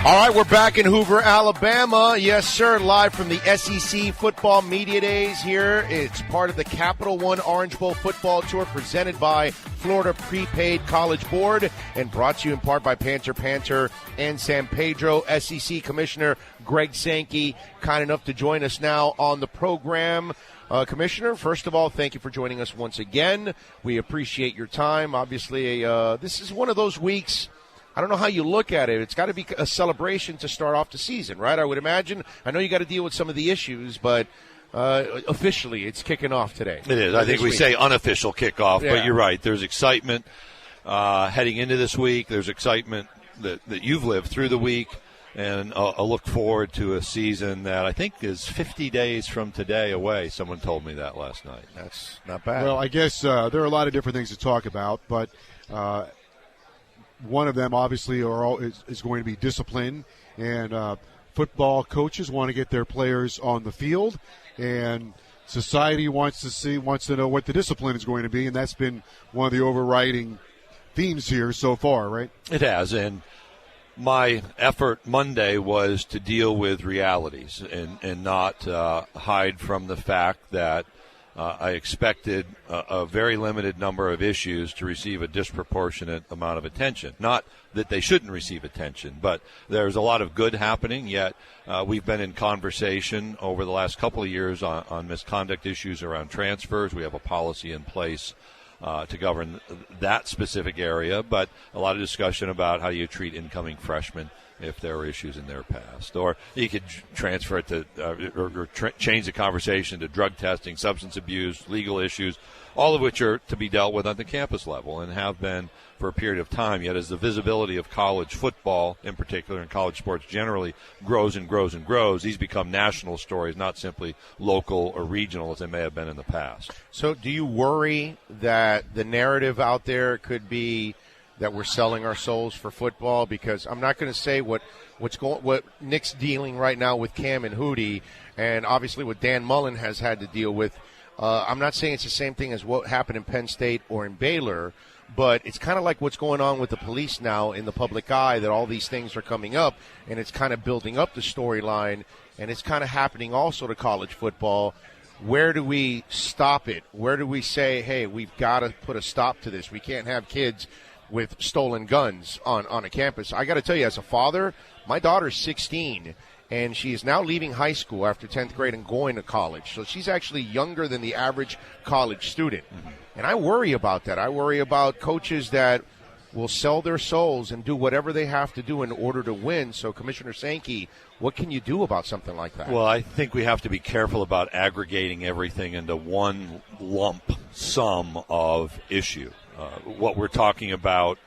All right, we're back in Hoover, Alabama. Yes, sir, live from the SEC Football Media Days here. It's part of the Capital One Orange Bowl Football Tour presented by Florida Prepaid College Board and brought to you in part by Panther and San Pedro. SEC Commissioner Greg Sankey, kind enough to join us now on the program. Commissioner, first of all, thank you for joining us once again. We appreciate your time. Obviously, this is one of those weeks. I don't know how you look at it. It's got to be a celebration to start off the season, right? I would imagine. I know you got to deal with some of the issues, but officially it's kicking off today. It is. I think we say unofficial kickoff, but you're right. There's excitement heading into this week. There's excitement that you've lived through the week, and a look forward to a season that I think is 50 days from today away. Someone told me that last night. That's not bad. Well, I guess there are a lot of different things to talk about, but one of them, obviously, is going to be discipline, and football coaches want to get their players on the field, and society wants to know what the discipline is going to be, and that's been one of the overriding themes here so far, right? It has, and my effort Monday was to deal with realities and not hide from the fact that I expected a very limited number of issues to receive a disproportionate amount of attention. Not that they shouldn't receive attention, but there's a lot of good happening, yet we've been in conversation over the last couple of years on misconduct issues around transfers. We have a policy in place to govern that specific area, but a lot of discussion about how you treat incoming freshmen if there were issues in their past. Or you could transfer it to change the conversation to drug testing, substance abuse, legal issues, all of which are to be dealt with at the campus level and have been for a period of time. Yet as the visibility of college football in particular and college sports generally grows and grows and grows, these become national stories, not simply local or regional as they may have been in the past. So do you worry that the narrative out there could be that we're selling our souls for football? Because I'm not going to say what Nick's dealing right now with Cam and Hootie, and obviously what Dan Mullen has had to deal with. I'm not saying it's the same thing as what happened in Penn State or in Baylor, but it's kind of like what's going on with the police now in the public eye, that all these things are coming up, and it's kind of building up the storyline, and it's kind of happening also to college football. Where do we stop it? Where do we say, hey, we've got to put a stop to this? We can't have kids with stolen guns on a campus. I got to tell you, as a father, my daughter's 16, and she is now leaving high school after 10th grade and going to college. So she's actually younger than the average college student. Mm-hmm. And I worry about that. I worry about coaches that will sell their souls and do whatever they have to do in order to win. So, Commissioner Sankey, what can you do about something like that? Well, I think we have to be careful about aggregating everything into one lump sum of issue. What we're talking about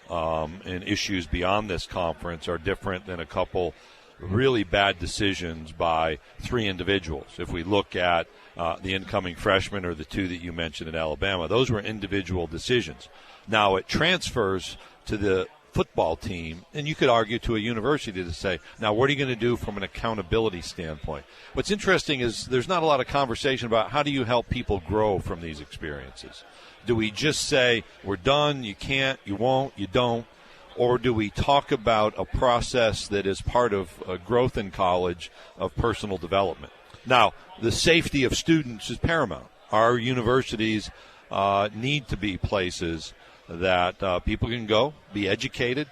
in issues beyond this conference are different than a couple really bad decisions by three individuals. If we look at the incoming freshmen or the two that you mentioned at Alabama, those were individual decisions. Now it transfers to the football team, and you could argue to a university to say, now what are you going to do from an accountability standpoint? What's interesting is there's not a lot of conversation about how do you help people grow from these experiences. Do we just say, we're done, you can't, you won't, you don't? Or do we talk about a process that is part of growth in college of personal development? Now, the safety of students is paramount. Our universities need to be places that people can go, be educated,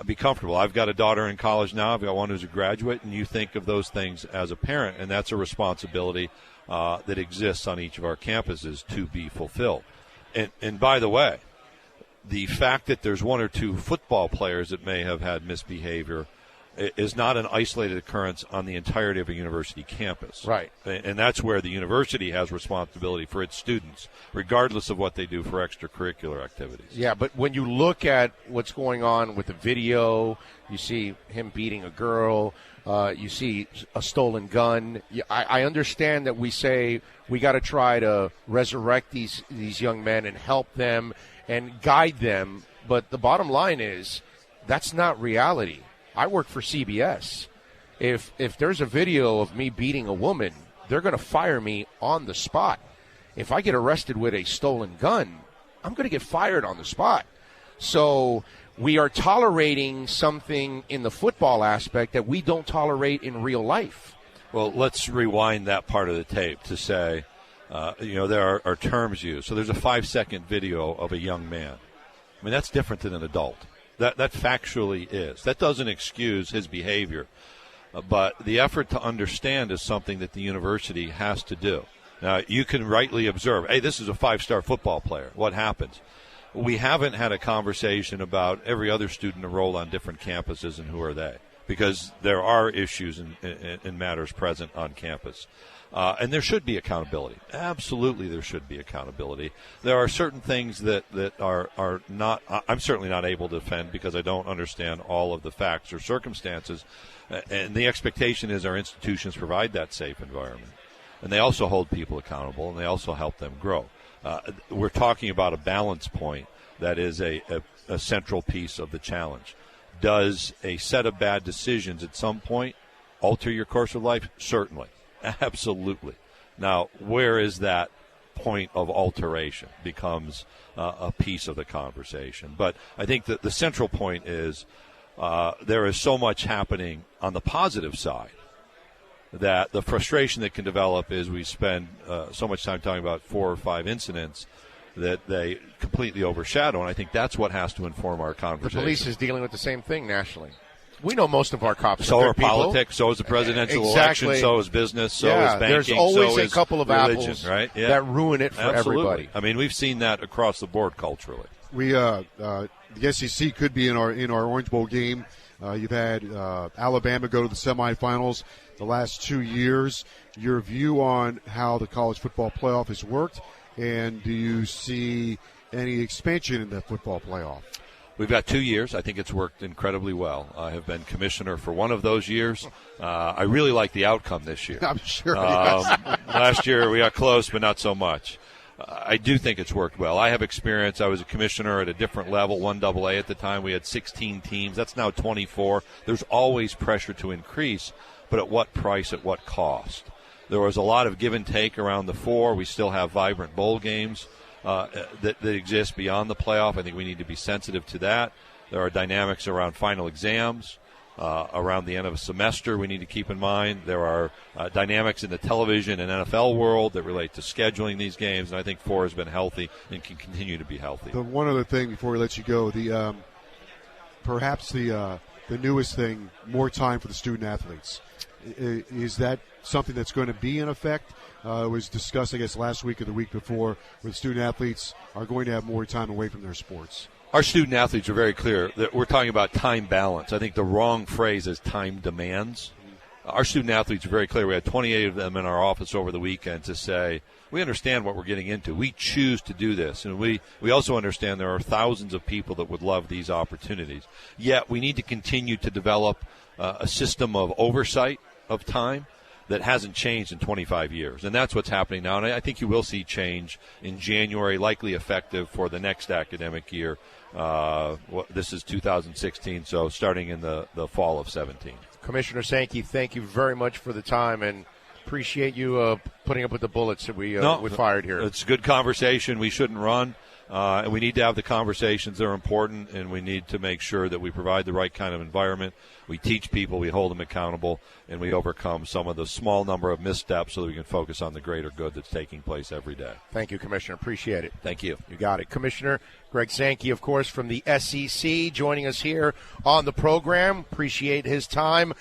be comfortable. I've got a daughter in college now. I've got one who's a graduate, and you think of those things as a parent, and that's a responsibility that exists on each of our campuses to be fulfilled. And by the way, the fact that there's one or two football players that may have had misbehavior is not an isolated occurrence on the entirety of a university campus. Right. And that's where the university has responsibility for its students, regardless of what they do for extracurricular activities. Yeah, but when you look at what's going on with the video, you see him beating a girl, you see a stolen gun. I understand that we say we got to try to resurrect these young men and help them and guide them, but the bottom line is that's not reality. I work for CBS. If there's a video of me beating a woman, they're going to fire me on the spot. If I get arrested with a stolen gun, I'm going to get fired on the spot. So we are tolerating something in the football aspect that we don't tolerate in real life. Well, let's rewind that part of the tape to say, there are terms used. So there's a 5-second video of a young man. I mean, that's different than an adult. That factually is. That doesn't excuse his behavior. But the effort to understand is something that the university has to do. Now, you can rightly observe, hey, this is a 5-star football player. What happens? We haven't had a conversation about every other student enrolled on different campuses and who are they, because there are issues and matters present on campus. And there should be accountability. Absolutely there should be accountability. There are certain things that are not – I'm certainly not able to defend because I don't understand all of the facts or circumstances. And the expectation is our institutions provide that safe environment. And they also hold people accountable, and they also help them grow. We're talking about a balance point that is a central piece of the challenge. Does a set of bad decisions at some point alter your course of life? Certainly. Absolutely. Now, where is that point of alteration becomes a piece of the conversation. But I think that the central point is there is so much happening on the positive side that the frustration that can develop is we spend so much time talking about 4 or 5 incidents that they completely overshadow, and I think that's what has to inform our conversation. The police is dealing with the same thing nationally. We know most of our cops so are are politics, so is the presidential exactly. election, so is business, so is banking, there's always so a is couple of religion, apples right? Yeah. that ruin it for Absolutely. everybody. I mean, we've seen that across the board culturally. We the SEC could be in our Orange Bowl game. You've had Alabama go to the semifinals the last 2 years. Your view on how the college football playoff has worked, and do you see any expansion in the football playoff? We've got 2 years. I think it's worked incredibly well. I have been commissioner for one of those years. I really like the outcome this year. I'm sure. Yes. Last year we got close, but not so much. I do think it's worked well. I have experience. I was a commissioner at a different level, 1AA at the time. We had 16 teams. That's now 24. There's always pressure to increase, but at what price, at what cost? There was a lot of give and take around the 4. We still have vibrant bowl games that exist beyond the playoff. I think we need to be sensitive to that. There are dynamics around final exams, around the end of a semester we need to keep in mind. There are dynamics in the television and NFL world that relate to scheduling these games, and I think 4 has been healthy and can continue to be healthy. The one other thing before we let you go, the perhaps the newest thing, more time for the student athletes. Is that something that's going to be in effect? It was discussed, I guess, last week or the week before, where student athletes are going to have more time away from their sports. Our student athletes are very clear that we're talking about time balance. I think the wrong phrase is time demands. Our student athletes are very clear. We had 28 of them in our office over the weekend to say, we understand what we're getting into. We choose to do this. And we also understand there are thousands of people that would love these opportunities. Yet we need to continue to develop a system of oversight of time that hasn't changed in 25 years. And that's what's happening now. And I think you will see change in January, likely effective for the next academic year. This is 2016, so starting in the fall of 17. Commissioner Sankey, thank you very much for the time, and appreciate you putting up with the bullets that we fired here. It's a good conversation. We shouldn't run. And we need to have the conversations that are important, and we need to make sure that we provide the right kind of environment. We teach people, we hold them accountable, and we overcome some of the small number of missteps so that we can focus on the greater good that's taking place every day. Thank you, Commissioner. Appreciate it. Thank you. You got it. Commissioner Greg Sankey, of course, from the SEC, joining us here on the program. Appreciate his time.